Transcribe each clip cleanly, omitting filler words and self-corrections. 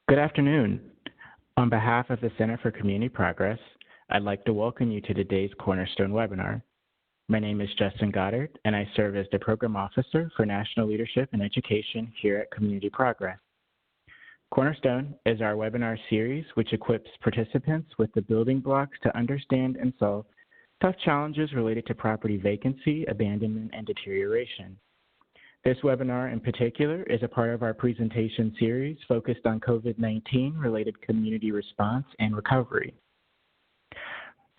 Good afternoon. On behalf of the Center for Community Progress, I'd like to welcome you to today's Cornerstone webinar. My name is Justin Goddard, and I serve as the Program Officer for National Leadership and Education here at Community Progress. Cornerstone is our webinar series which equips participants with the building blocks to understand and solve tough challenges related to property vacancy, abandonment, and deterioration. This webinar in particular is a part of our presentation series focused on COVID-19 related community response and recovery.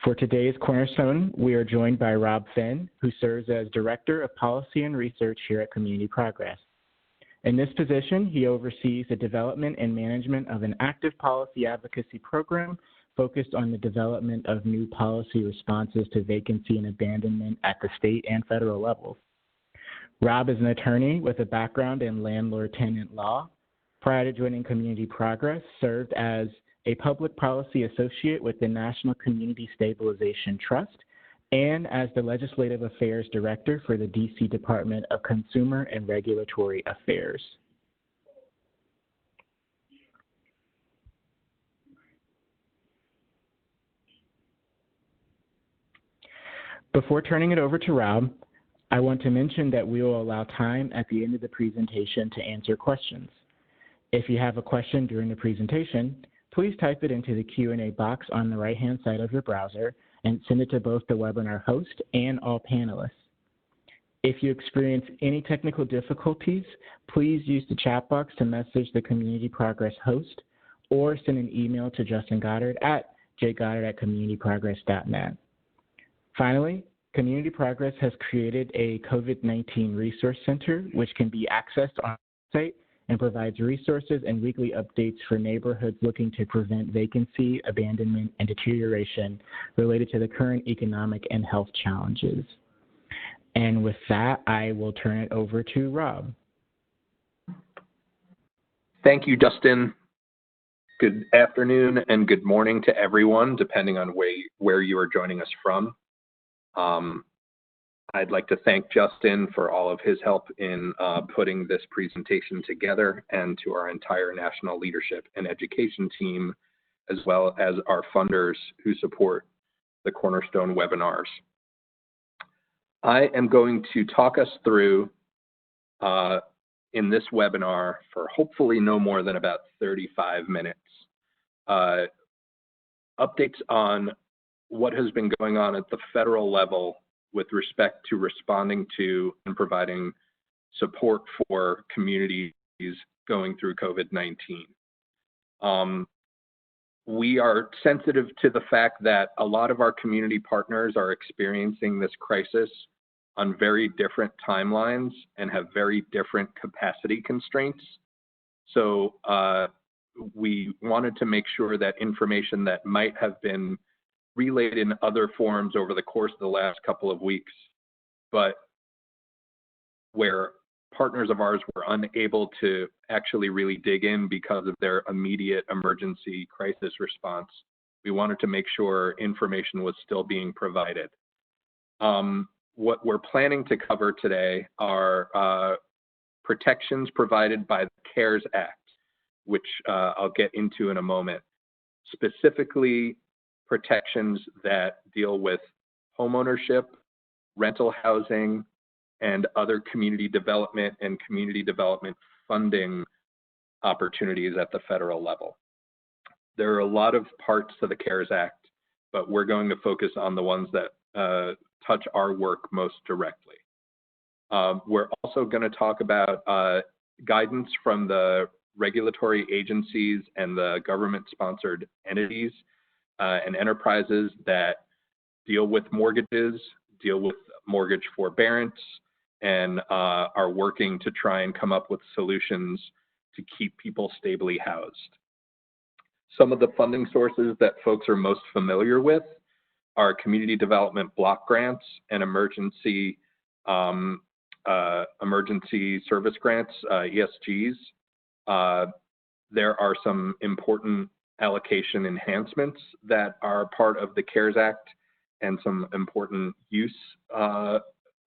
For today's Cornerstone, we are joined by Rob Finn, who serves as Director of Policy and Research here at Community Progress. In this position, he oversees the development and management of an active policy advocacy program focused on the development of new policy responses to vacancy and abandonment at the state and federal levels. Rob is an attorney with a background in landlord-tenant law. Prior to joining Community Progress, served as a public policy associate with the National Community Stabilization Trust and as the Legislative Affairs Director for the DC Department of Consumer and Regulatory Affairs. Before turning it over to Rob, I want to mention that we will allow time at the end of the presentation to answer questions. If you have a question during the presentation, please type it into the Q&A box on the right-hand side of your browser and send it to both the webinar host and all panelists. If you experience any technical difficulties, please use the chat box to message the Community Progress host or send an email to Justin Goddard at jgoddard@communityprogress.net. Finally, Community Progress has created a COVID-19 Resource Center, which can be accessed on the site and provides resources and weekly updates for neighborhoods looking to prevent vacancy, abandonment, and deterioration related to the current economic and health challenges. And with that, I will turn it over to Rob. Thank you, Justin. Good afternoon and good morning to everyone, depending on where you are joining us from. I'd like to thank Justin for all of his help in putting this presentation together, and to our entire National Leadership and Education team, as well as our funders who support the Cornerstone webinars. I am going to talk us through, in this webinar for hopefully no more than about 35 minutes, updates on what has been going on at the federal level with respect to responding to and providing support for communities going through COVID-19. We are sensitive to the fact that a lot of our community partners are experiencing this crisis on very different timelines and have very different capacity constraints. So we wanted to make sure that information that might have been relayed in other forms over the course of the last couple of weeks, but where partners of ours were unable to actually really dig in because of their immediate emergency crisis response, we wanted to make sure information was still being provided. What we're planning to cover today are protections provided by the CARES Act, which I'll get into in a moment. Specifically, protections that deal with homeownership, rental housing, and other community development and community development funding opportunities at the federal level. There are a lot of parts to the CARES Act, but we're going to focus on the ones that touch our work most directly. We're also going to talk about guidance from the regulatory agencies and the government-sponsored entities and enterprises that deal with mortgages, deal with mortgage forbearance, and are working to try and come up with solutions to keep people stably housed. Some of the funding sources that folks are most familiar with are community development block grants and emergency service grants, ESGs. There are some important allocation enhancements that are part of the CARES Act and some important use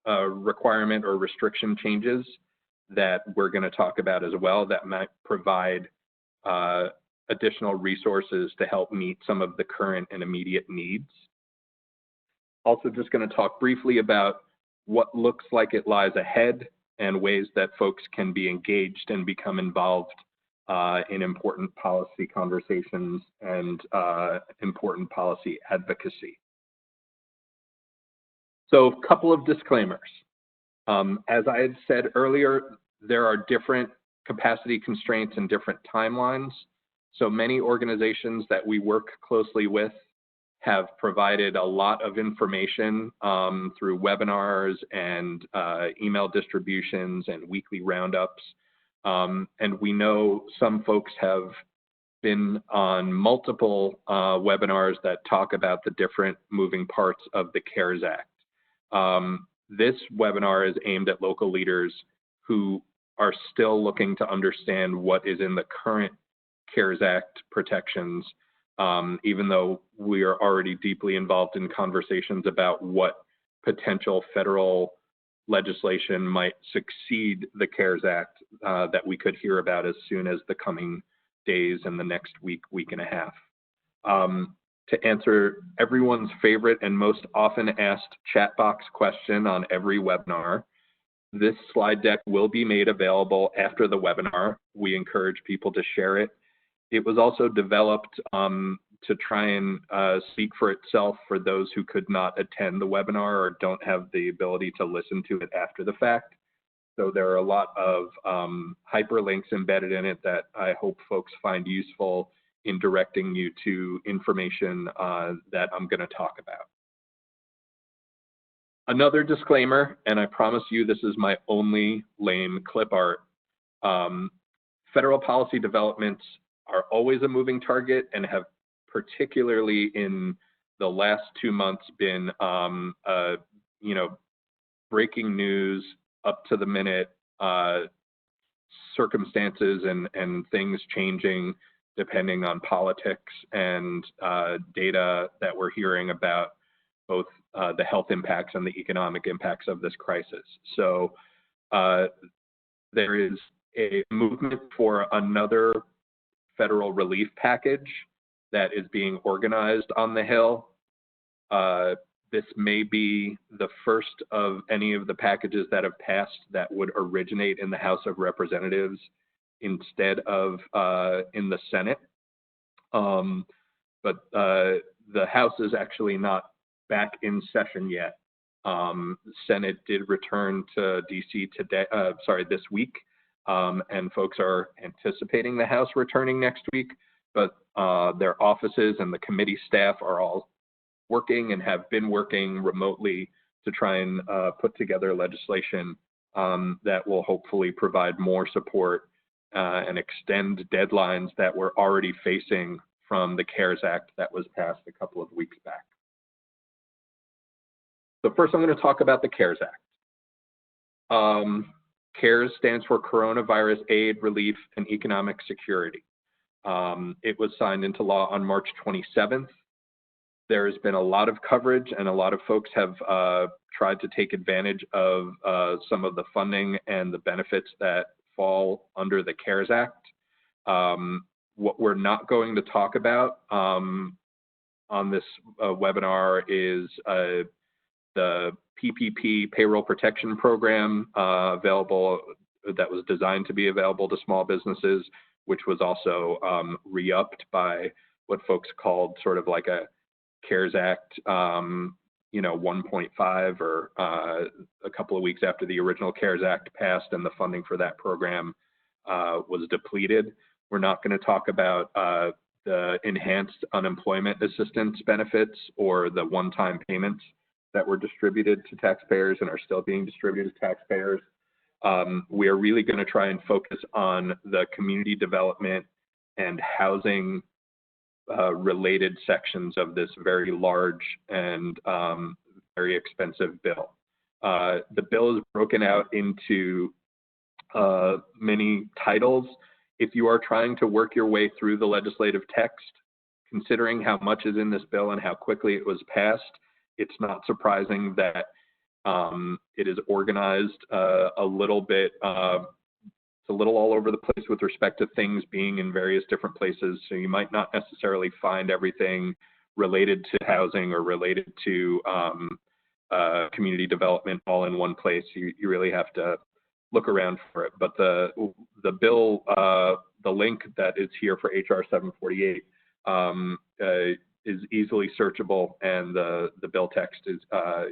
requirement or restriction changes that we're going to talk about as well that might provide additional resources to help meet some of the current and immediate needs. Also just going to talk briefly about what looks like it lies ahead and ways that folks can be engaged and become involved in important policy conversations and important policy advocacy. So a couple of disclaimers. As I had said earlier, there are different capacity constraints and different timelines. So many organizations that we work closely with have provided a lot of information through webinars and email distributions and weekly roundups. And we know some folks have been on multiple webinars that talk about the different moving parts of the CARES Act. This webinar is aimed at local leaders who are still looking to understand what is in the current CARES Act protections, even though we are already deeply involved in conversations about what potential federal legislation might succeed the CARES Act that we could hear about as soon as the coming days and the next week, week and a half. To answer everyone's favorite and most often asked chat box question on every webinar, this slide deck will be made available after the webinar. We encourage people to share it. It was also developed to try and speak for itself for those who could not attend the webinar or don't have the ability to listen to it after the fact. So there are a lot of hyperlinks embedded in it that I hope folks find useful in directing you to information that I'm going to talk about. Another disclaimer, and I promise you this is my only lame clip art. Federal policy developments are always a moving target and have particularly in the last 2 months been breaking news, up to the minute circumstances and things changing depending on politics and data that we're hearing about both the health impacts and the economic impacts of this crisis. So there is a movement for another federal relief package that is being organized on the Hill. This may be the first of any of the packages that have passed that would originate in the House of Representatives instead of in the Senate. But the House is actually not back in session yet. The Senate did return to DC today, this week, and folks are anticipating the House returning next week, but their offices and the committee staff are all working and have been working remotely to try and put together legislation that will hopefully provide more support and extend deadlines that we're already facing from the CARES Act that was passed a couple of weeks back. So first I'm going to talk about the CARES Act. CARES stands for Coronavirus Aid, Relief, and Economic Security. It was signed into law on March 27th. There's been a lot of coverage and a lot of folks have tried to take advantage of some of the funding and the benefits that fall under the CARES Act. What we're not going to talk about on this webinar is the PPP Payroll Protection Program that was designed to be available to small businesses, which was also re-upped by what folks called sort of like a CARES Act 1.5 or a couple of weeks after the original CARES Act passed and the funding for that program was depleted. We're not going to talk about the enhanced unemployment assistance benefits or the one-time payments that were distributed to taxpayers and are still being distributed to taxpayers. We are really going to try and focus on the community development and housing related sections of this very large and very expensive bill. The bill is broken out into many titles. If you are trying to work your way through the legislative text, considering how much is in this bill and how quickly it was passed, it's not surprising that It is organized a little bit, it's a little all over the place with respect to things being in various different places. So you might not necessarily find everything related to housing or related to community development all in one place. You really have to look around for it. But the bill, the link that is here for HR 748 is easily searchable, and the bill text is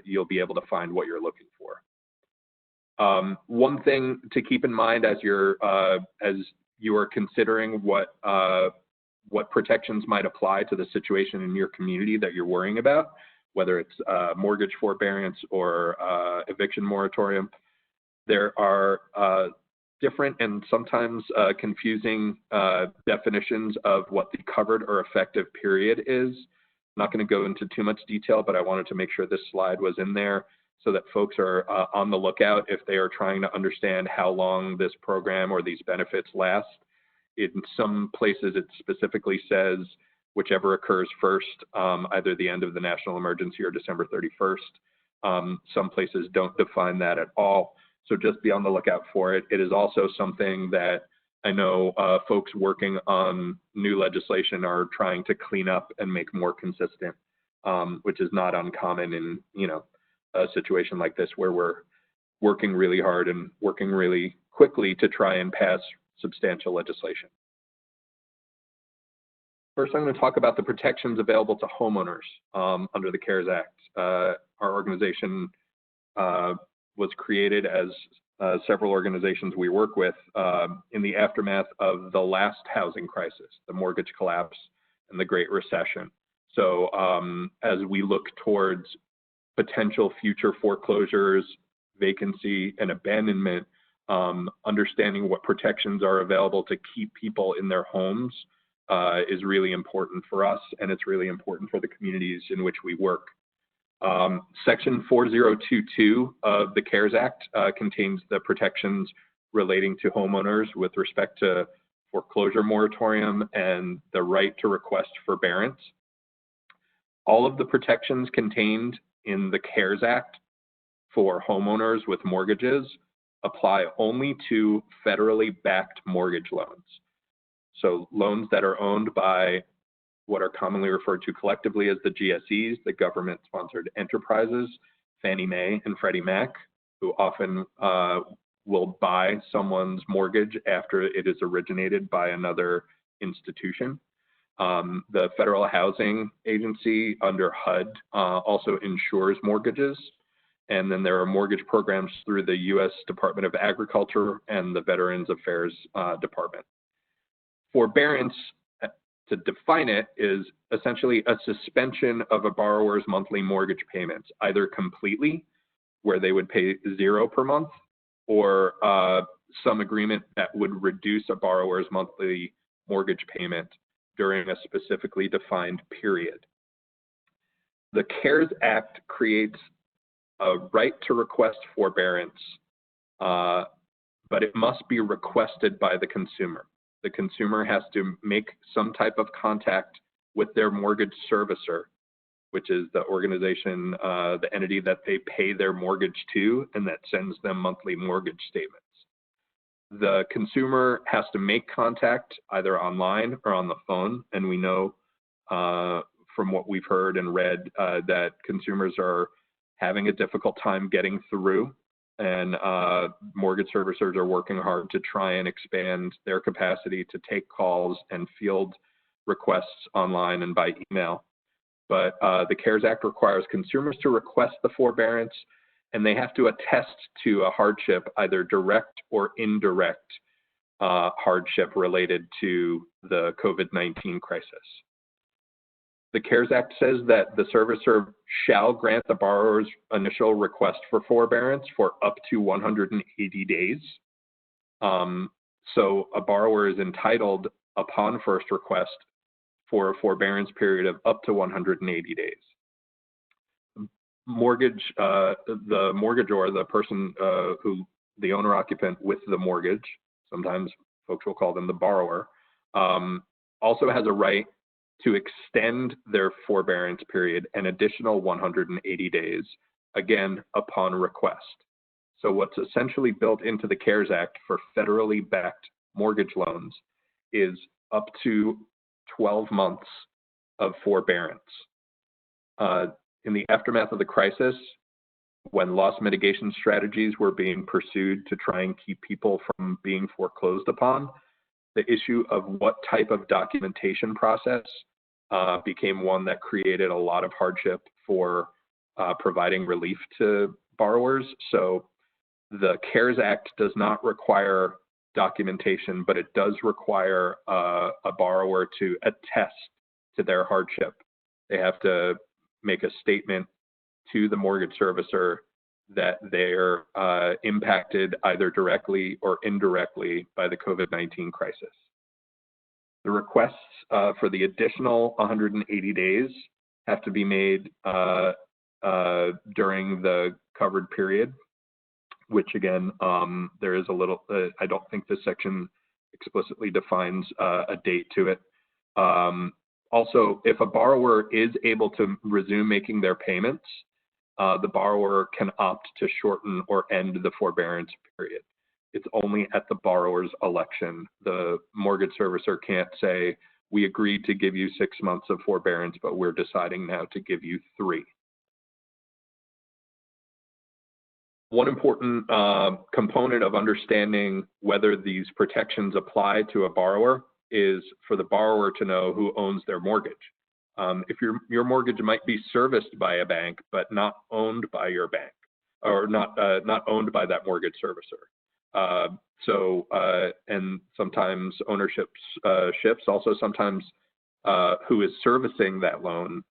you'll be able to find what you're looking for. One thing to keep in mind as you are considering what protections might apply to the situation in your community that you're worrying about, whether it's mortgage forbearance or eviction moratorium, there are different and sometimes confusing definitions of what the covered or effective period is. I'm not going to go into too much detail, but I wanted to make sure this slide was in there so that folks are on the lookout if they are trying to understand how long this program or these benefits last. In some places, it specifically says whichever occurs first, either the end of the national emergency or December 31st. Some places don't define that at all. So just be on the lookout for it. It is also something that I know folks working on new legislation are trying to clean up and make more consistent, which is not uncommon in a situation like this where we're working really hard and working really quickly to try and pass substantial legislation. First, I'm going to talk about the protections available to homeowners under the CARES Act. Our organization was created, as several organizations we work with, in the aftermath of the last housing crisis, the mortgage collapse and the Great Recession. So as we look towards potential future foreclosures, vacancy, and abandonment, understanding what protections are available to keep people in their homes is really important for us, and it's really important for the communities in which we work. Section 4022 of the CARES Act contains the protections relating to homeowners with respect to foreclosure moratorium and the right to request forbearance. All of the protections contained in the CARES Act for homeowners with mortgages apply only to federally backed mortgage loans. So loans that are owned by what are commonly referred to collectively as the GSEs, the government-sponsored enterprises, Fannie Mae and Freddie Mac, who often will buy someone's mortgage after it is originated by another institution. The Federal Housing Agency under HUD also insures mortgages. And then there are mortgage programs through the U.S. Department of Agriculture and the Veterans Affairs Department. Forbearance, to define it, is essentially a suspension of a borrower's monthly mortgage payments, either completely, where they would pay $0 per month, or some agreement that would reduce a borrower's monthly mortgage payment during a specifically defined period. The CARES Act creates a right to request forbearance, but it must be requested by the consumer. The consumer has to make some type of contact with their mortgage servicer, which is the organization, the entity that they pay their mortgage to and that sends them monthly mortgage statements. The consumer has to make contact either online or on the phone, and we know from what we've heard and read that consumers are having a difficult time getting through, and mortgage servicers are working hard to try and expand their capacity to take calls and field requests online and by email. But the CARES Act requires consumers to request the forbearance, and they have to attest to a hardship, either direct or indirect hardship related to the COVID-19 crisis. The CARES Act says that the servicer shall grant the borrower's initial request for forbearance for up to 180 days. So a borrower is entitled upon first request for a forbearance period of up to 180 days. The mortgagor, the person the owner occupant with the mortgage, sometimes folks will call them the borrower, also has a right to extend their forbearance period an additional 180 days, again, upon request. So what's essentially built into the CARES Act for federally backed mortgage loans is up to 12 months of forbearance. In the aftermath of the crisis, when loss mitigation strategies were being pursued to try and keep people from being foreclosed upon, the issue of what type of documentation process became one that created a lot of hardship for providing relief to borrowers. So the CARES Act does not require documentation, but it does require a borrower to attest to their hardship. They have to make a statement to the mortgage servicer that they're impacted either directly or indirectly by the COVID-19 crisis. The requests for the additional 180 days have to be made during the covered period, which again, there is a little, I don't think this section explicitly defines a date to it. Also, if a borrower is able to resume making their payments, the borrower can opt to shorten or end the forbearance period. It's only at the borrower's election. The mortgage servicer can't say, we agreed to give you 6 months of forbearance, but we're deciding now to give you 3. One important component of understanding whether these protections apply to a borrower is for the borrower to know who owns their mortgage. If your mortgage might be serviced by a bank, but not owned by your bank, or not owned by that mortgage servicer. And sometimes ownership shifts. Also, sometimes who is servicing that loan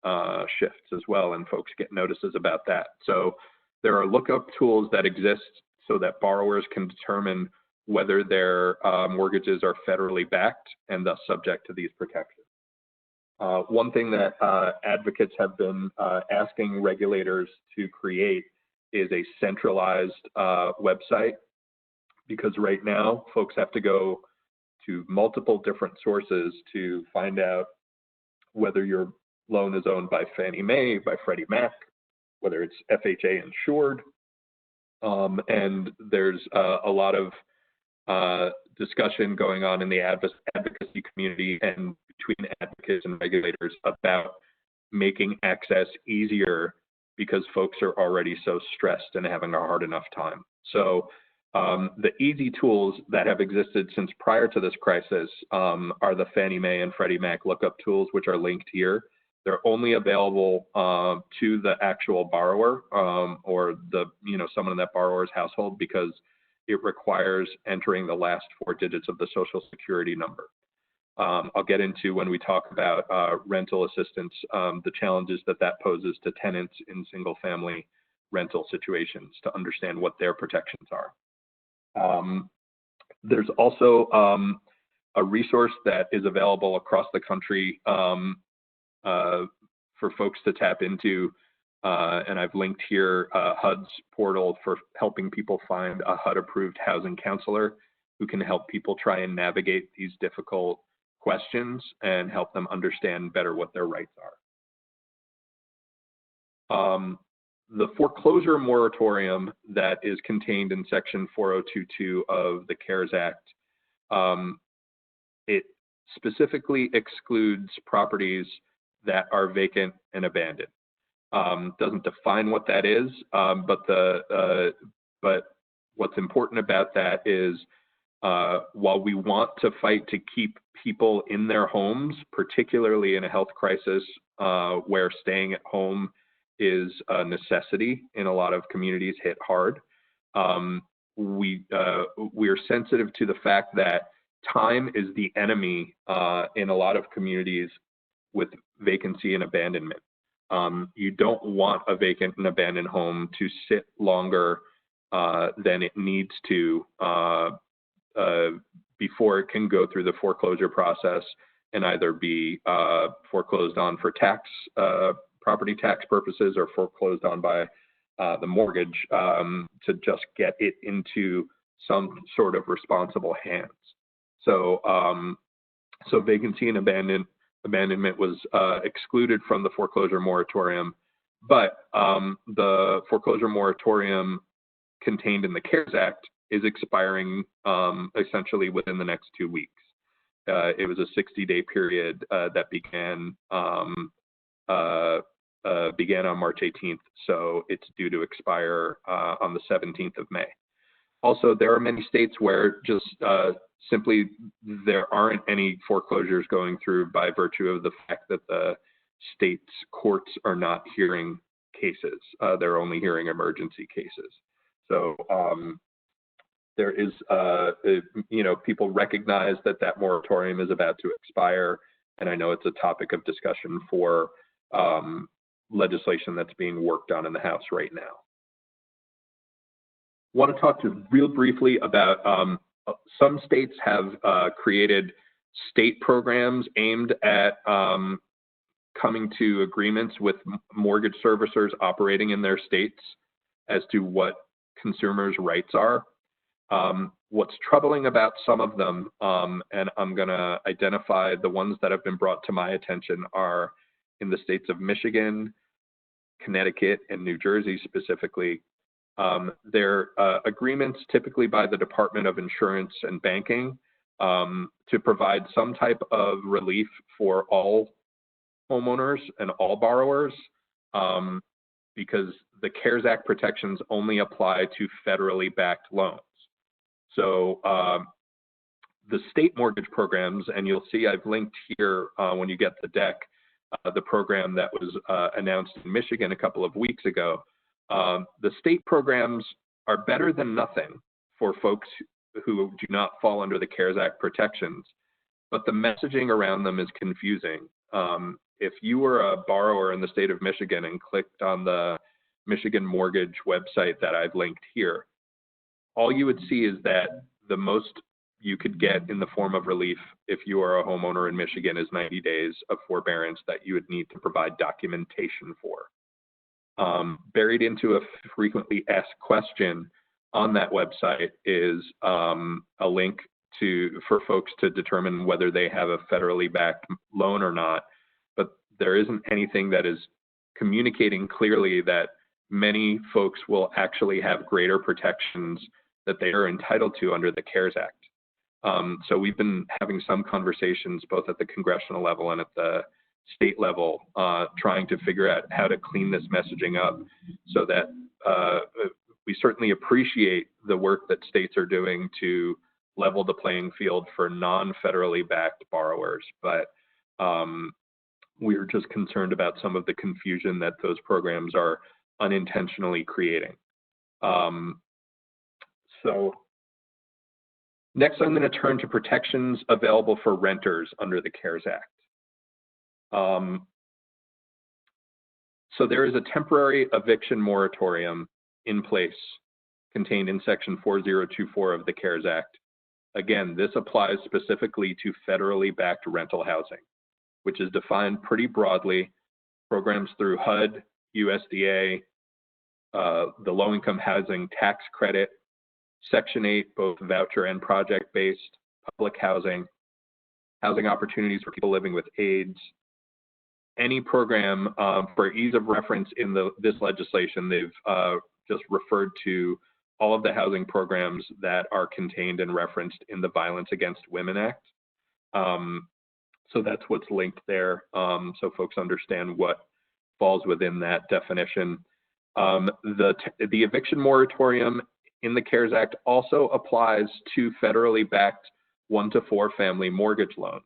shifts as well, and folks get notices about that. So there are lookup tools that exist so that borrowers can determine whether their mortgages are federally backed and thus subject to these protections. One thing that advocates have been asking regulators to create is a centralized website, because right now folks have to go to multiple different sources to find out whether your loan is owned by Fannie Mae, by Freddie Mac, whether it's FHA-Insured, and there's a lot of discussion going on in the advocacy community and between advocates and regulators about making access easier because folks are already so stressed and having a hard enough time. So the easy tools that have existed since prior to this crisis are the Fannie Mae and Freddie Mac lookup tools, which are linked here. They're only available to the actual borrower or someone in that borrower's household, because it requires entering the last 4 digits of the Social Security number. I'll get into, when we talk about rental assistance, the challenges that poses to tenants in single-family rental situations to understand what their protections are. There's also a resource that is available across the country for folks to tap into, and I've linked here HUD's portal for helping people find a HUD-approved housing counselor who can help people try and navigate these difficult questions and help them understand better what their rights are. The foreclosure moratorium that is contained in Section 4022 of the CARES Act, it specifically excludes properties that are vacant and abandoned. Doesn't define what that is, but what's important about that is while we want to fight to keep people in their homes, particularly in a health crisis where staying at home is a necessity in a lot of communities hit hard, we are sensitive to the fact that time is the enemy in a lot of communities with vacancy and abandonment. You don't want a vacant and abandoned home to sit longer than it needs to before it can go through the foreclosure process and either be foreclosed on for property tax purposes or foreclosed on by the mortgage to just get it into some sort of responsible hands. So, so vacancy and abandonment was excluded from the foreclosure moratorium, but the foreclosure moratorium contained in the CARES Act is expiring essentially within the next 2 weeks. It was a 60-day period that began on March 18th, so it's due to expire on the 17th of May. Also, there are many states where just simply there aren't any foreclosures going through by virtue of the fact that the state's courts are not hearing cases. They're only hearing emergency cases. So there is, people recognize that that moratorium is about to expire, and I know it's a topic of discussion for legislation that's being worked on in the House right now. I want to talk real briefly about some states have created state programs aimed at coming to agreements with mortgage servicers operating in their states as to what consumers' rights are. What's troubling about some of them, and I'm going to identify the ones that have been brought to my attention, are in the states of Michigan, Connecticut, and New Jersey specifically. They're agreements typically by the Department of Insurance and Banking to provide some type of relief for all homeowners and all borrowers, because the CARES Act protections only apply to federally backed loans. So the state mortgage programs, and you'll see I've linked here when you get the deck, the program that was announced in Michigan a couple of weeks ago. The state programs are better than nothing for folks who do not fall under the CARES Act protections, but the messaging around them is confusing. If you were a borrower in the state of Michigan and clicked on the Michigan mortgage website that I've linked here, all you would see is that the most you could get in the form of relief if you are a homeowner in Michigan is 90 days of forbearance that you would need to provide documentation for. Buried into a frequently asked question on that website is a link for folks to determine whether they have a federally backed loan or not, but there isn't anything that is communicating clearly that many folks will actually have greater protections that they are entitled to under the CARES Act. So we've been having some conversations both at the congressional level and at the state level, trying to figure out how to clean this messaging up so that we certainly appreciate the work that states are doing to level the playing field for non-federally backed borrowers. But we're just concerned about some of the confusion that those programs are unintentionally creating. So next, I'm going to turn to protections available for renters under the CARES Act. So there is a temporary eviction moratorium in place contained in Section 4024 of the CARES Act. Again, this applies specifically to federally backed rental housing, which is defined pretty broadly. Programs through HUD, USDA, the Low-Income Housing Tax Credit, Section 8, both voucher and project-based, public housing, housing opportunities for people living with AIDS. Any program, for ease of reference in this legislation, they've just referred to all of the housing programs that are contained and referenced in the Violence Against Women Act. So that's what's linked there, so folks understand what falls within that definition. The eviction moratorium in the CARES Act also applies to federally backed 1 to 4 family mortgage loans.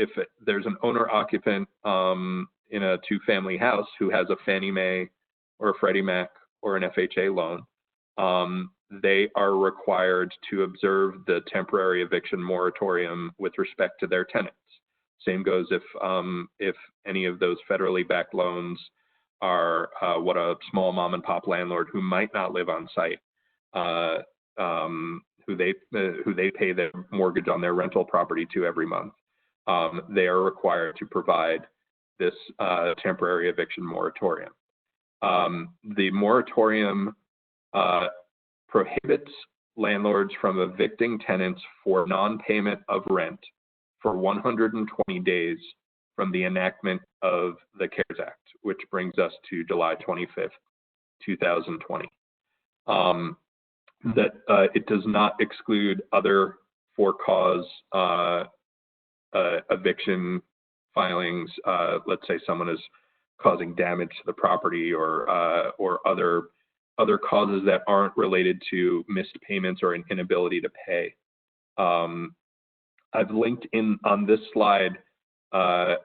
If there's an owner-occupant in a 2-family house who has a Fannie Mae or a Freddie Mac or an FHA loan, they are required to observe the temporary eviction moratorium with respect to their tenants. Same goes if any of those federally backed loans are what a small mom and pop landlord who might not live on site, who they pay their mortgage on their rental property to every month. They are required to provide this temporary eviction moratorium. The moratorium prohibits landlords from evicting tenants for non-payment of rent for 120 days from the enactment of the CARES Act, which brings us to July 25th, 2020. That it does not exclude other for-cause eviction filings. Let's say someone is causing damage to the property, or other causes that aren't related to missed payments or an inability to pay. I've linked in on this slide a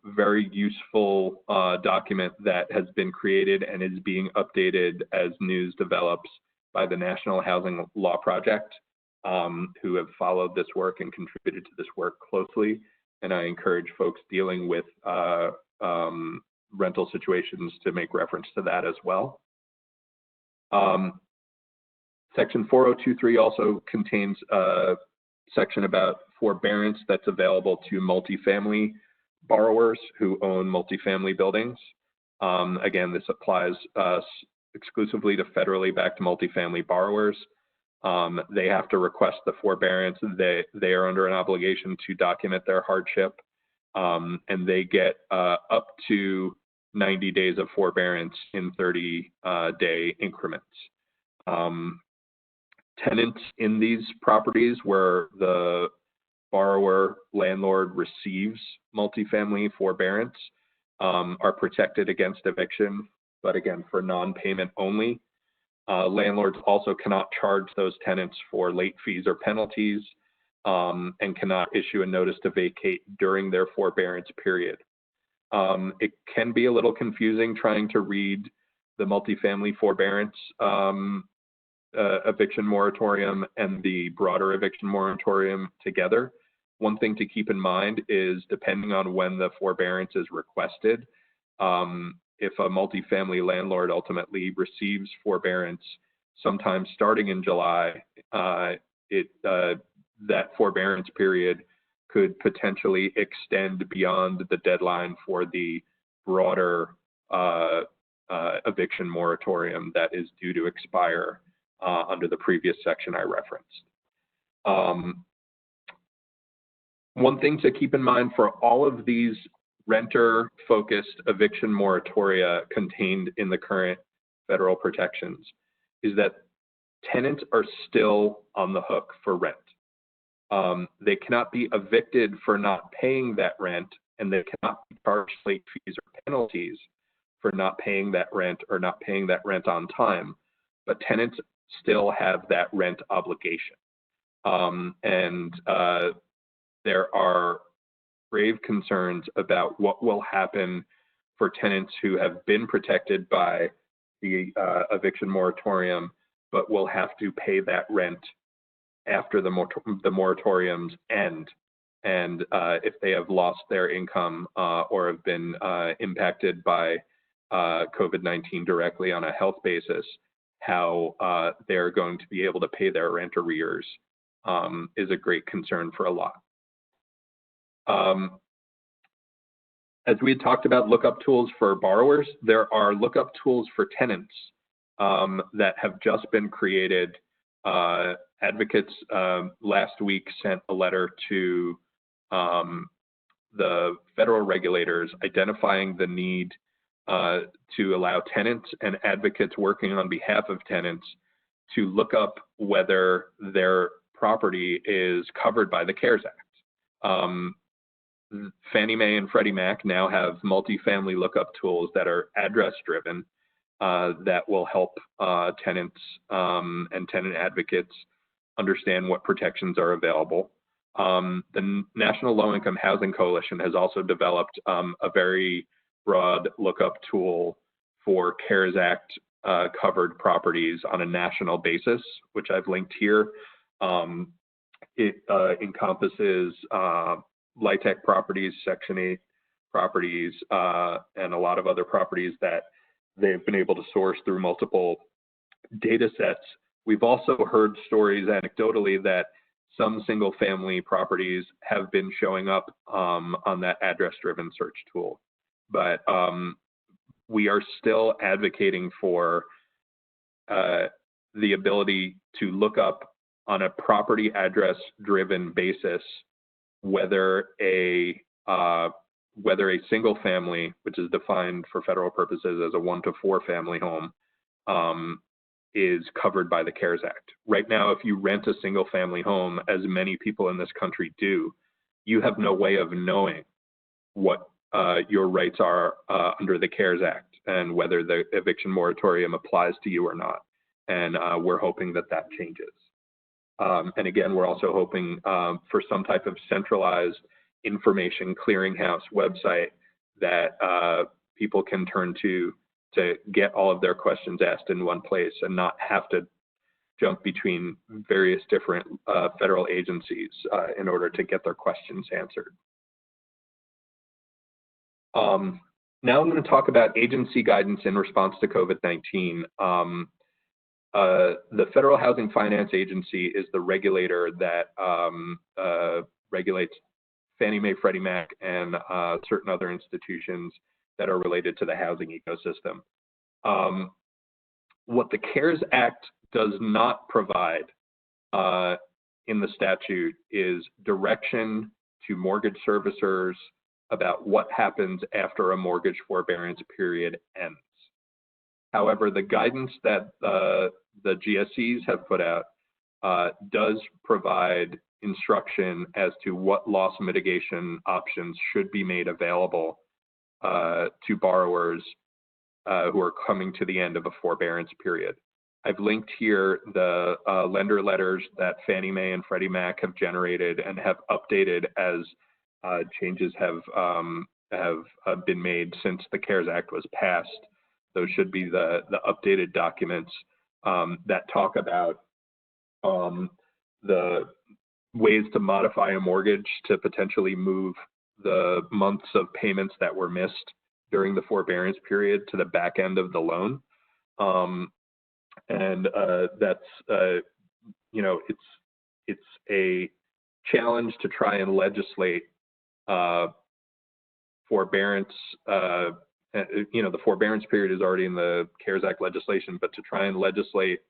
very useful document that has been created and is being updated as news develops by the National Housing Law Project, who have followed this work and contributed to this work closely. And I encourage folks dealing with rental situations to make reference to that as well. Section 4023 also contains a section about forbearance that's available to multifamily borrowers who own multifamily buildings. Again, this applies exclusively to federally backed multifamily borrowers. They have to request the forbearance. They are under an obligation to document their hardship, and they get up to 90 days of forbearance in 30-day increments. Tenants in these properties where the borrower landlord receives multifamily forbearance are protected against eviction, but again, for non-payment only. Landlords also cannot charge those tenants for late fees or penalties, and cannot issue a notice to vacate during their forbearance period. It can be a little confusing trying to read the multifamily forbearance eviction moratorium and the broader eviction moratorium together. One thing to keep in mind is, depending on when the forbearance is requested, if a multifamily landlord ultimately receives forbearance sometime starting in July, that forbearance period could potentially extend beyond the deadline for the broader eviction moratorium that is due to expire under the previous section I referenced. One thing to keep in mind for all of these renter-focused eviction moratoria contained in the current federal protections is that tenants are still on the hook for rent. They cannot be evicted for not paying that rent, and they cannot be charged late fees or penalties for not paying that rent or not paying that rent on time, but tenants still have that rent obligation. There are grave concerns about what will happen for tenants who have been protected by the eviction moratorium, but will have to pay that rent after the moratoriums end. And if they have lost their income or have been impacted by COVID-19 directly on a health basis, how they're going to be able to pay their rent arrears is a great concern for a lot. As we had talked about lookup tools for borrowers, there are lookup tools for tenants that have just been created. Advocates last week sent a letter to the federal regulators identifying the need to allow tenants and advocates working on behalf of tenants to look up whether their property is covered by the CARES Act. Fannie Mae and Freddie Mac now have multifamily lookup tools that are address-driven that will help tenants and tenant advocates understand what protections are available. The National Low-Income Housing Coalition has also developed a very broad lookup tool for CARES Act covered properties on a national basis, which I've linked here. It encompasses LIHTC properties, Section 8 properties, and a lot of other properties that they've been able to source through multiple data sets. We've also heard stories anecdotally that some single family properties have been showing up on that address-driven search tool. But we are still advocating for the ability to look up on a property address-driven basis whether a whether a single family, which is defined for federal purposes as a 1 to 4 family home, is covered by the CARES Act. Right now, if you rent a single family home, as many people in this country do, you have no way of knowing what your rights are under the CARES Act and whether the eviction moratorium applies to you or not. And we're hoping that that changes. And again, we're also hoping for some type of centralized information clearinghouse website that people can turn to get all of their questions asked in one place and not have to jump between various different federal agencies in order to get their questions answered. Now I'm going to talk about agency guidance in response to COVID-19. The Federal Housing Finance Agency is the regulator that regulates Fannie Mae, Freddie Mac, and certain other institutions that are related to the housing ecosystem. What the CARES Act does not provide in the statute is direction to mortgage servicers about what happens after a mortgage forbearance period ends. However, the guidance that the GSEs have put out does provide instruction as to what loss mitigation options should be made available to borrowers who are coming to the end of a forbearance period. I've linked here the lender letters that Fannie Mae and Freddie Mac have generated and have updated as changes have been made since the CARES Act was passed. Those should be the updated documents that talk about the ways to modify a mortgage to potentially move the months of payments that were missed during the forbearance period to the back end of the loan. That's, you know, it's a challenge to try and legislate forbearance. You know, the forbearance period is already in the CARES Act legislation, but to try and legislate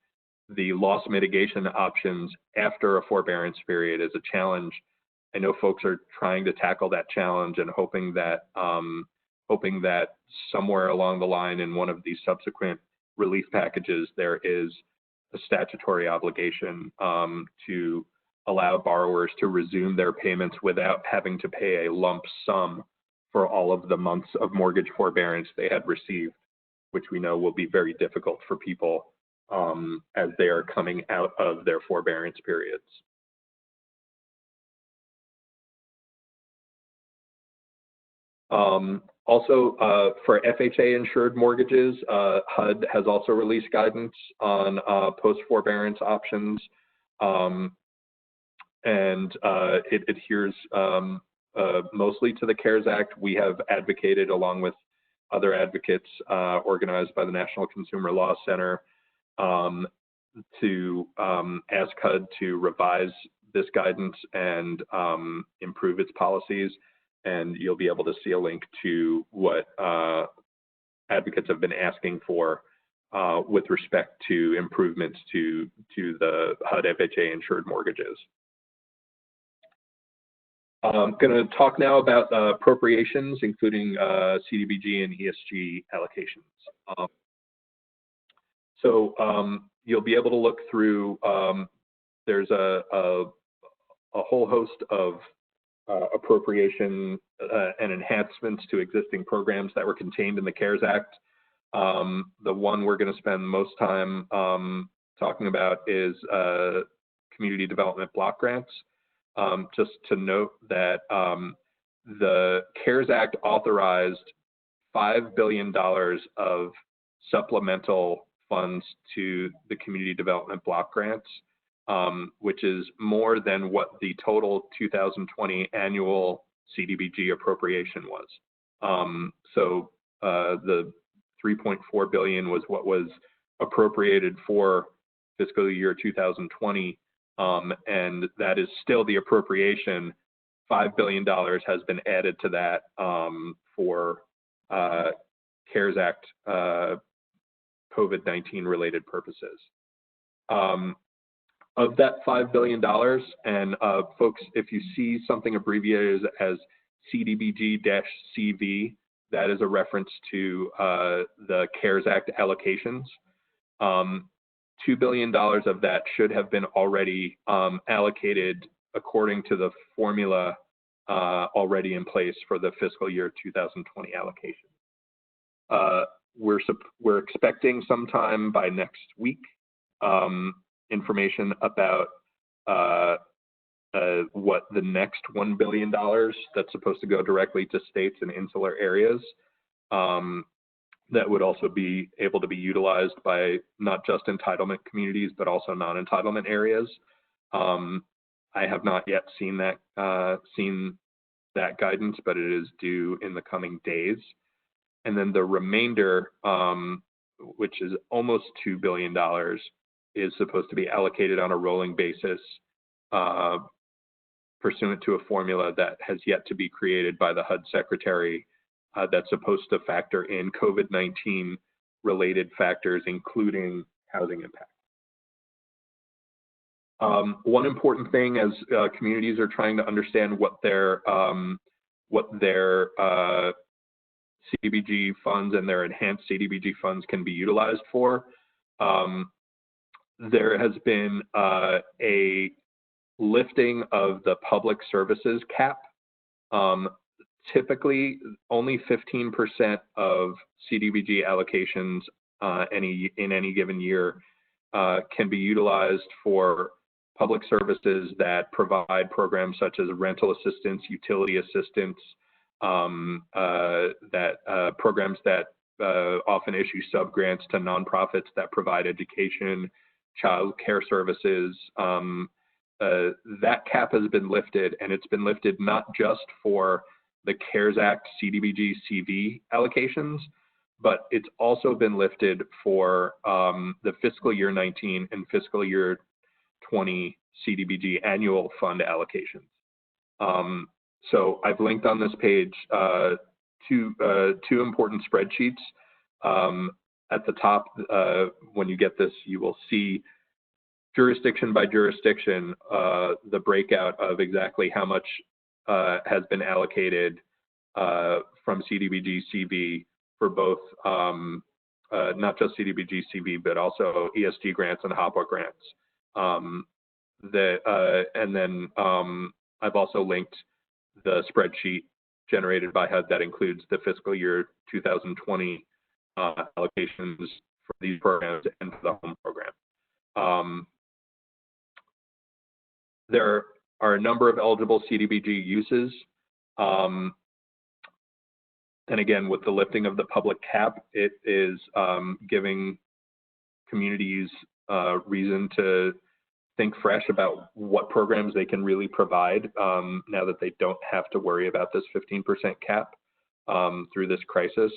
the loss mitigation options after a forbearance period is a challenge. I know folks are trying to tackle that challenge and hoping that somewhere along the line in one of these subsequent relief packages, there is a statutory obligation to allow borrowers to resume their payments without having to pay a lump sum for all of the months of mortgage forbearance they had received, which we know will be very difficult for people as they are coming out of their forbearance periods. Also, for FHA-insured mortgages, HUD has also released guidance on post-forbearance options, and it adheres mostly to the CARES Act. We have advocated, along with other advocates organized by the National Consumer Law Center, to ask HUD to revise this guidance and improve its policies. And you'll be able to see a link to what advocates have been asking for with respect to improvements to the HUD FHA-insured mortgages. I'm going to talk now about appropriations, including CDBG and ESG allocations. So you'll be able to look through, there's a whole host of appropriation and enhancements to existing programs that were contained in the CARES Act. The one we're going to spend most time talking about is community development block grants. Just to note that the CARES Act authorized $5 billion of supplemental funds to the community development block grants, which is more than what the total 2020 annual CDBG appropriation was. So the $3.4 billion was what was appropriated for fiscal year 2020, and that is still the appropriation. $5 billion has been added to that for CARES Act COVID-19 related purposes. Of that $5 billion, and folks, if you see something abbreviated as CDBG-CV. That is a reference to the CARES Act allocations. $2 billion of that should have been already allocated according to the formula already in place for the fiscal year 2020 allocation. We're expecting sometime by next week information about what the next $1 billion that's supposed to go directly to states and insular areas that would also be able to be utilized by not just entitlement communities, but also non-entitlement areas. I have not yet seen that guidance, but it is due in the coming days. And then the remainder, which is almost $2 billion, is supposed to be allocated on a rolling basis pursuant to a formula that has yet to be created by the HUD secretary that's supposed to factor in COVID-19 related factors, including housing impact. One important thing as communities are trying to understand what their CDBG funds and their enhanced CDBG funds can be utilized for, there has been a lifting of the public services cap. Typically, only 15% of CDBG allocations in any given year can be utilized for public services that provide programs such as rental assistance, utility assistance, programs that often issue subgrants to nonprofits that provide education, child care services. That cap has been lifted, and it's been lifted not just for the CARES Act CDBG CV allocations, but it's also been lifted for the fiscal year 19 and fiscal year 20 CDBG annual fund allocations. So I've linked on this page two important spreadsheets. At the top, when you get this, you will see jurisdiction by jurisdiction the breakout of exactly how much has been allocated from CDBG CV for both not just CDBG CV, but also ESG grants and HOPWA grants. And then I've also linked the spreadsheet generated by HUD that includes the fiscal year 2020 allocations for these programs and for the home program. There are a number of eligible CDBG uses. And again, with the lifting of the public cap, it is giving communities reason to think fresh about what programs they can really provide now that they don't have to worry about this 15% cap through this crisis.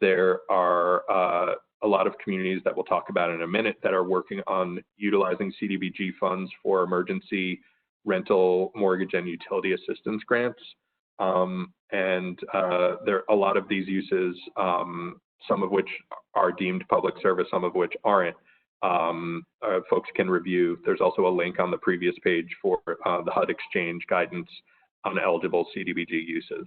There are a lot of communities that we'll talk about in a minute that are working on utilizing CDBG funds for emergency rental, mortgage, and utility assistance grants. And there are a lot of these uses, some of which are deemed public service, some of which aren't. Folks can review. There's also a link on the previous page for the HUD Exchange guidance on eligible CDBG uses.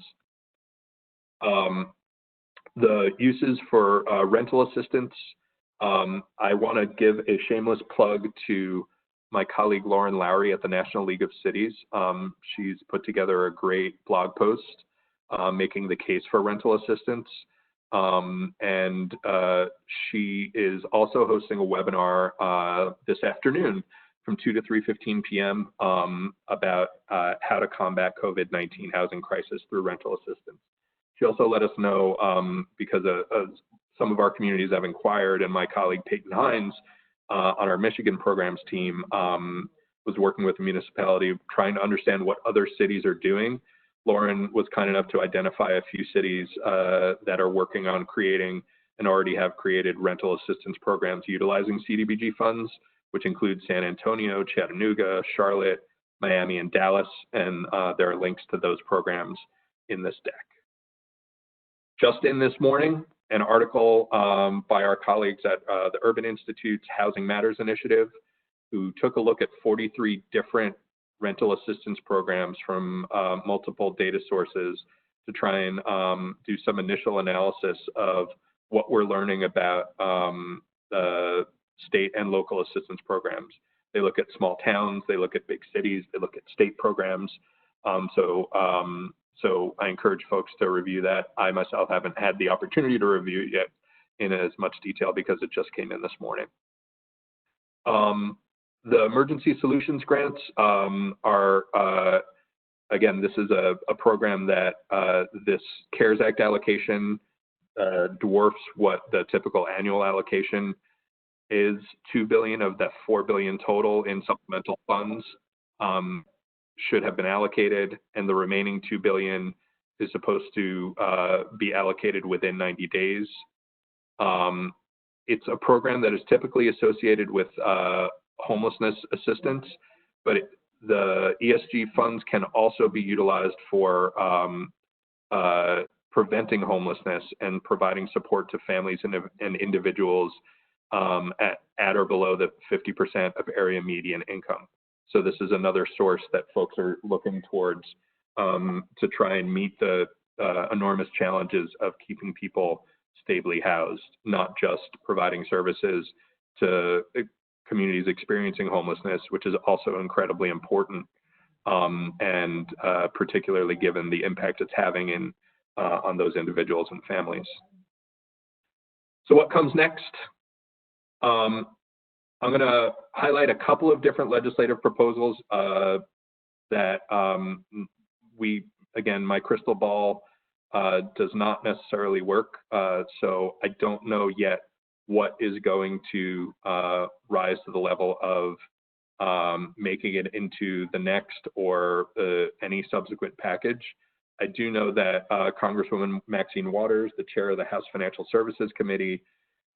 The uses for rental assistance, I want to give a shameless plug to my colleague Lauren Lowry at the National League of Cities. She's put together a great blog post making the case for rental assistance. And she is also hosting a webinar this afternoon from 2 to 3:15 p.m. About how to combat COVID-19 housing crisis through rental assistance. She also let us know, because some of our communities have inquired, and my colleague Peyton Hines on our Michigan programs team was working with the municipality trying to understand what other cities are doing. Lauren was kind enough to identify a few cities that are working on creating and already have created rental assistance programs utilizing CDBG funds, which include San Antonio, Chattanooga, Charlotte, Miami, and Dallas. And there are links to those programs in this deck. Just in this morning, an article by our colleagues at the Urban Institute's Housing Matters Initiative, who took a look at 43 different rental assistance programs from multiple data sources to try and do some initial analysis of what we're learning about the state and local assistance programs. They look at small towns, they look at big cities, they look at state programs. So I encourage folks to review that. I myself haven't had the opportunity to review it yet in as much detail because it just came in this morning. The emergency solutions grants are, again, this is a program that this CARES Act allocation dwarfs what the typical annual allocation is. $2 billion of that $4 billion total in supplemental funds should have been allocated, and the remaining $2 billion is supposed to be allocated within 90 days. It's a program that is typically associated with homelessness assistance, but the ESG funds can also be utilized for preventing homelessness and providing support to families and individuals at or below the 50% of area median income. So this is another source that folks are looking towards to try and meet the enormous challenges of keeping people stably housed, not just providing services to communities experiencing homelessness, which is also incredibly important, and particularly given the impact it's having on those individuals and families. So what comes next? I'm going to highlight a couple of different legislative proposals that again, my crystal ball does not necessarily work, so I don't know yet what is going to rise to the level of making it into the next or any subsequent package. I do know that Congresswoman Maxine Waters, the chair of the House Financial Services Committee,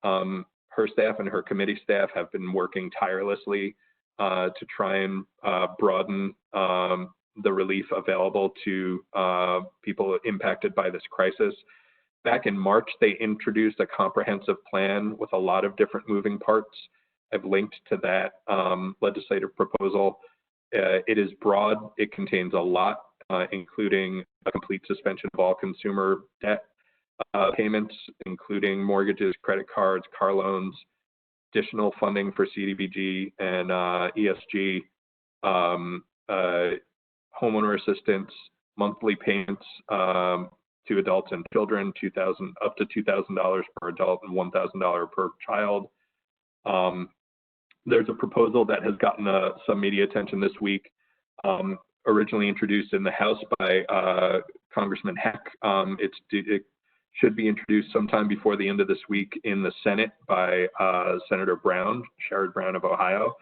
her staff and her committee staff have been working tirelessly to try and broaden the relief available to people impacted by this crisis. Back in March, they introduced a comprehensive plan with a lot of different moving parts. I've linked to that legislative proposal. It is broad. It contains a lot, including a complete suspension of all consumer debt payments, including mortgages, credit cards, car loans, additional funding for CDBG and ESG, homeowner assistance, monthly payments to adults and children, up to $2,000 per adult and $1,000 per child. There's a proposal that has gotten some media attention this week, originally introduced in the House by Congressman Heck. It should be introduced sometime before the end of this week in the Senate by Senator Brown, Sherrod Brown of Ohio,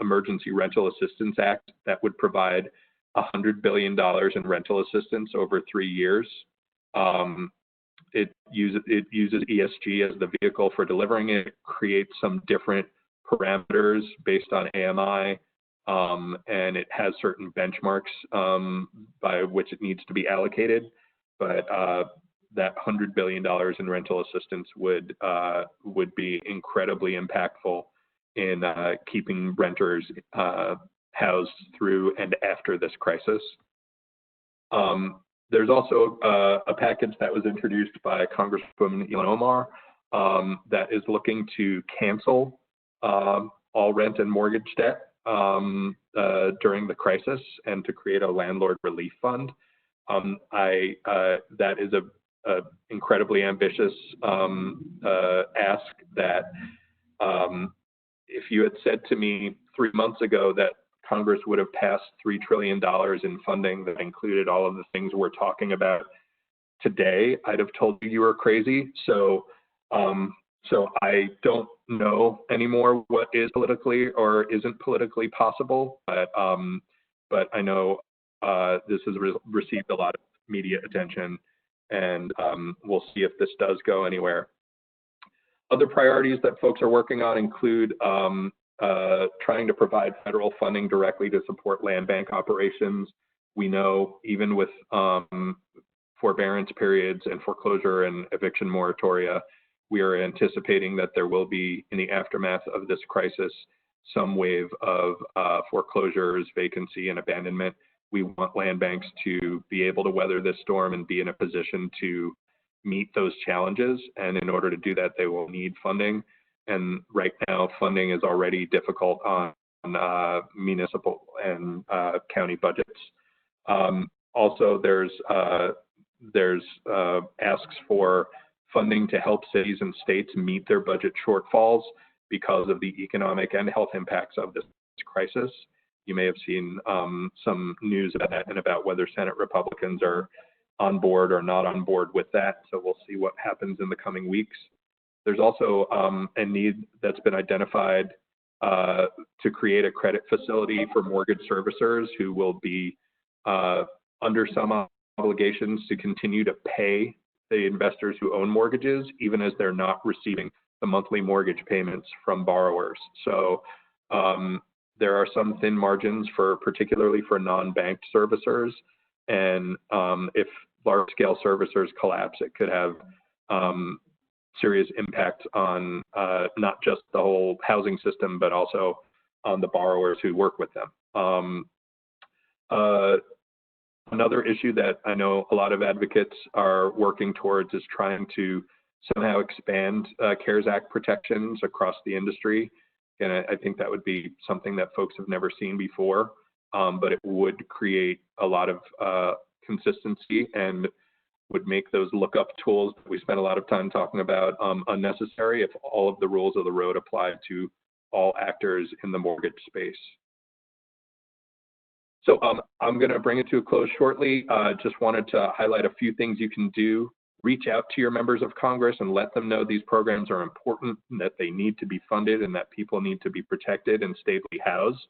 Emergency Rental Assistance Act that would provide $100 billion in rental assistance over 3 years. It uses ESG as the vehicle for delivering it. It creates some different parameters based on AMI, and it has certain benchmarks by which it needs to be allocated. But that $100 billion in rental assistance would be incredibly impactful in keeping renters housed through and after this crisis. There's also a package that was introduced by Congresswoman Ilhan Omar that is looking to cancel all rent and mortgage debt during the crisis and to create a landlord relief fund. That is a incredibly ambitious ask that if you had said to me 3 months ago that Congress would have passed $3 trillion in funding that included all of the things we're talking about today, I'd have told you were crazy. So I don't know anymore what is politically or isn't politically possible, but I know this has received a lot of media attention, and we'll see if this does go anywhere. Other priorities that folks are working on include trying to provide federal funding directly to support land bank operations. We know even with forbearance periods and foreclosure and eviction moratoria, we are anticipating that there will be, in the aftermath of this crisis, some wave of foreclosures, vacancy, and abandonment. We want land banks to be able to weather this storm and be in a position to meet those challenges. And in order to do that, they will need funding. And right now, funding is already difficult on municipal and county budgets. Also, there's asks for funding to help cities and states meet their budget shortfalls because of the economic and health impacts of this crisis. You may have seen some news about that and about whether Senate Republicans are on board or not on board with that. So we'll see what happens in the coming weeks. There's also a need that's been identified to create a credit facility for mortgage servicers who will be under some obligations to continue to pay the investors who own mortgages, even as they're not receiving the monthly mortgage payments from borrowers. So there are some thin margins particularly for non-banked servicers. And if large-scale servicers collapse, it could have serious impact on not just the whole housing system, but also on the borrowers who work with them. Another issue that I know a lot of advocates are working towards is trying to somehow expand CARES Act protections across the industry. And I think that would be something that folks have never seen before, but it would create a lot of consistency and would make those lookup tools that we spent a lot of time talking about unnecessary if all of the rules of the road applied to all actors in the mortgage space. So I'm going to bring it to a close shortly. Just wanted to highlight a few things you can do. Reach out to your members of Congress and let them know these programs are important, and that they need to be funded, and that people need to be protected and stably housed.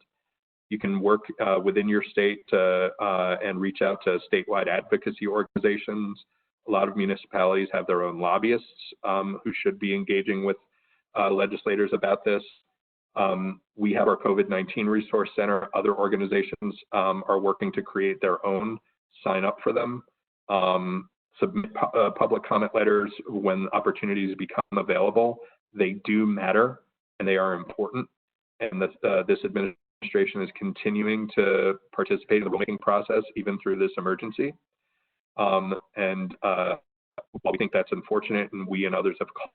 You can work within your state and reach out to statewide advocacy organizations. A lot of municipalities have their own lobbyists who should be engaging with legislators about this. We have our COVID-19 Resource Center. Other organizations are working to create their own. Sign up for them. Submit public comment letters when opportunities become available. They do matter and they are important. And this administration is continuing to participate in the rulemaking process even through this emergency. While we think that's unfortunate, and we and others have called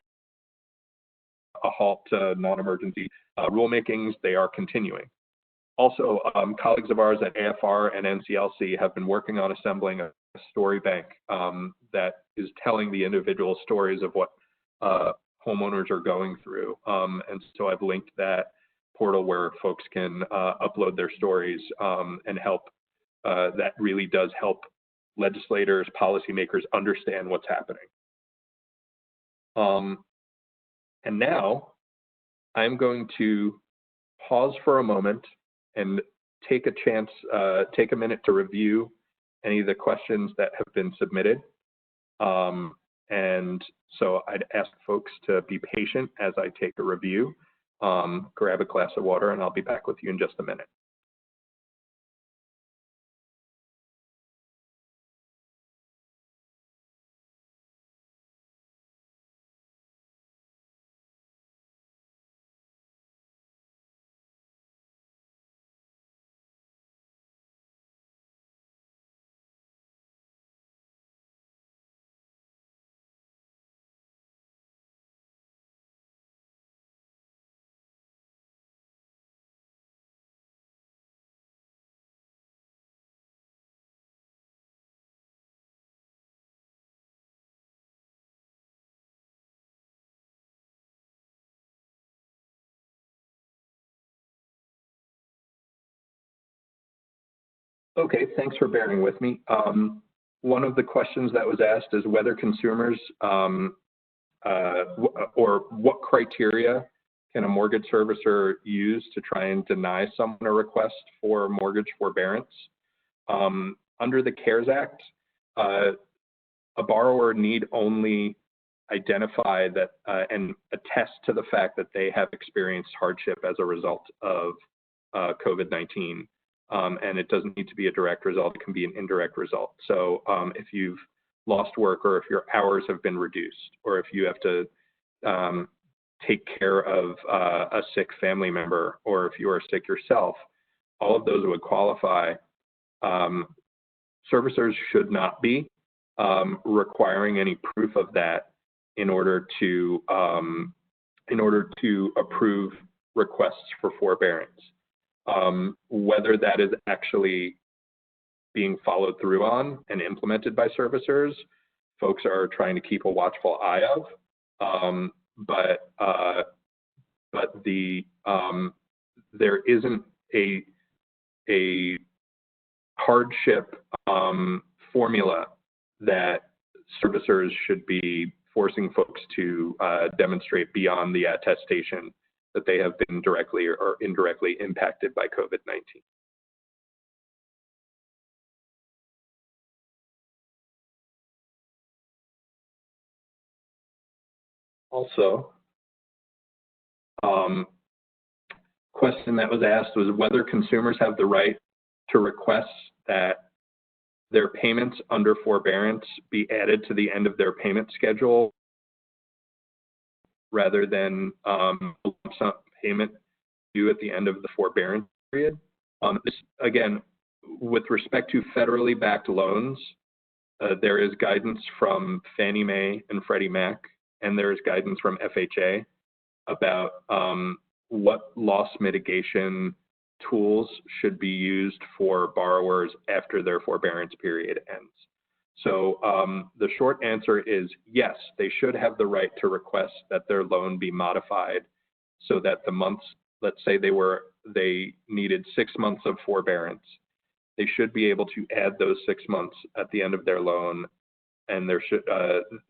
a halt to non-emergency rulemakings, they are continuing. Also, colleagues of ours at AFR and NCLC have been working on assembling a story bank that is telling the individual stories of what homeowners are going through. And so I've linked that portal where folks can upload their stories and help. That really does help legislators, policymakers understand what's happening. And now I'm going to pause for a moment and take a minute to review any of the questions that have been submitted. And so I'd ask folks to be patient as I take a review. Grab a glass of water and I'll be back with you in just a minute. Okay, thanks for bearing with me. One of the questions that was asked is whether consumers or what criteria can a mortgage servicer use to try and deny someone a request for mortgage forbearance. Under the CARES Act, a borrower need only identify that and attest to the fact that they have experienced hardship as a result of COVID-19. And it doesn't need to be a direct result, it can be an indirect result. So if you've lost work, or if your hours have been reduced, or if you have to take care of a sick family member, or if you are sick yourself, all of those would qualify. Servicers should not be requiring any proof of that in order to approve requests for forbearance. Whether that is actually being followed through on and implemented by servicers, folks are trying to keep a watchful eye of. But there isn't a hardship formula that servicers should be forcing folks to demonstrate beyond the attestation that they have been directly or indirectly impacted by COVID-19. Also, question that was asked was whether consumers have the right to request that their payments under forbearance be added to the end of their payment schedule rather than some payment due at the end of the forbearance period. This, again, with respect to federally backed loans, there is guidance from Fannie Mae and Freddie Mac, and there is guidance from FHA about what loss mitigation tools should be used for borrowers after their forbearance period ends. So the short answer is yes, they should have the right to request that their loan be modified so that the months, let's say they needed 6 months of forbearance, they should be able to add those 6 months at the end of their loan, and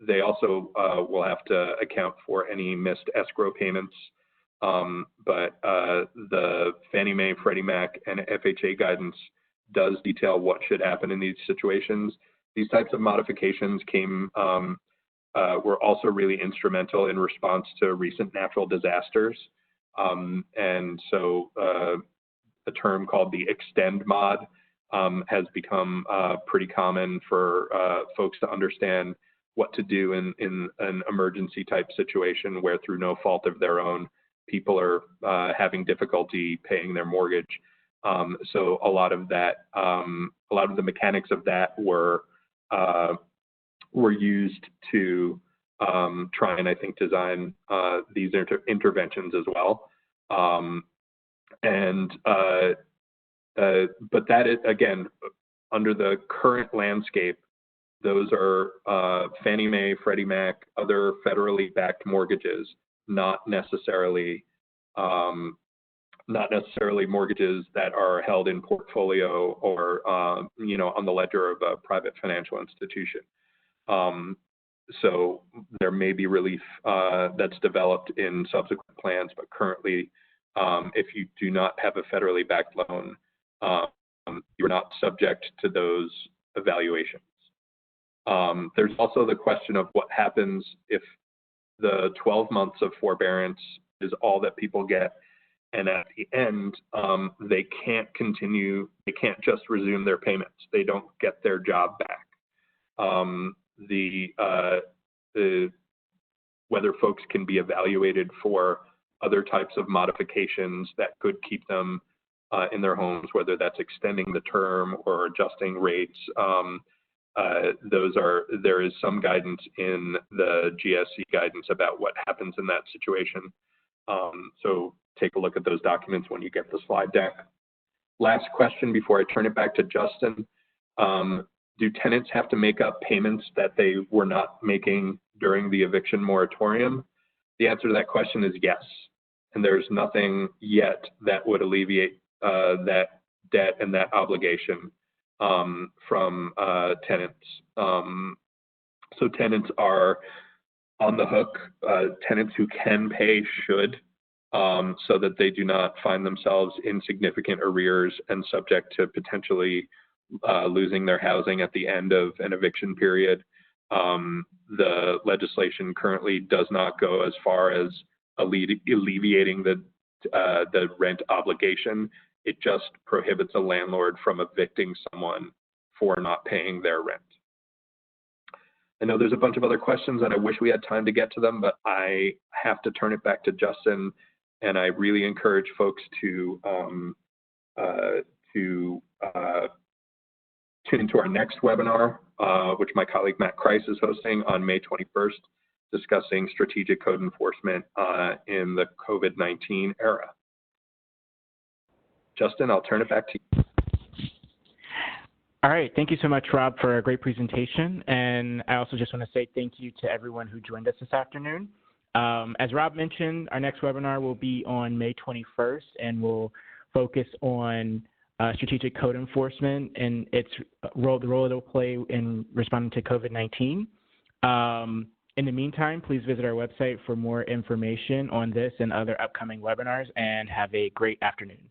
they also will have to account for any missed escrow payments. But the Fannie Mae, Freddie Mac, and FHA guidance does detail what should happen in these situations. These types of modifications were also really instrumental in response to recent natural disasters. And so a term called the extend mod has become pretty common for folks to understand what to do in an emergency type situation where through no fault of their own, people are having difficulty paying their mortgage. So a lot of the mechanics of that were used to try and, I think, design these interventions as well. But that is, again, under the current landscape, those are Fannie Mae, Freddie Mac, other federally backed mortgages, not necessarily mortgages that are held in portfolio or on the ledger of a private financial institution. So there may be relief that's developed in subsequent plans, but currently, if you do not have a federally backed loan, you're not subject to those evaluations. There's also the question of what happens if the 12 months of forbearance is all that people get, and at the end, they can't just resume their payments. They don't get their job back. Whether folks can be evaluated for other types of modifications that could keep them in their homes, whether that's extending the term or adjusting rates. There is some guidance in the GSE guidance about what happens in that situation. So take a look at those documents when you get the slide deck. Last question before I turn it back to Justin. Do tenants have to make up payments that they were not making during the eviction moratorium? The answer to that question is yes. And there's nothing yet that would alleviate that debt and that obligation from tenants. So tenants are on the hook. Tenants who can pay should, so that they do not find themselves in significant arrears and subject to potentially losing their housing at the end of an eviction period. The legislation currently does not go as far as alleviating the rent obligation. It just prohibits a landlord from evicting someone for not paying their rent. I know there's a bunch of other questions and I wish we had time to get to them, but I have to turn it back to Justin. And I really encourage folks to tune into our next webinar, which my colleague Matt Kreis is hosting on May 21st, discussing strategic code enforcement in the COVID-19 era. Justin, I'll turn it back to you. All right, thank you so much, Rob, for a great presentation. And I also just want to say thank you to everyone who joined us this afternoon. As Rob mentioned, our next webinar will be on May 21st, and we'll focus on strategic code enforcement and its role, the role it will play in responding to COVID-19. In the meantime, please visit our website for more information on this and other upcoming webinars, and have a great afternoon.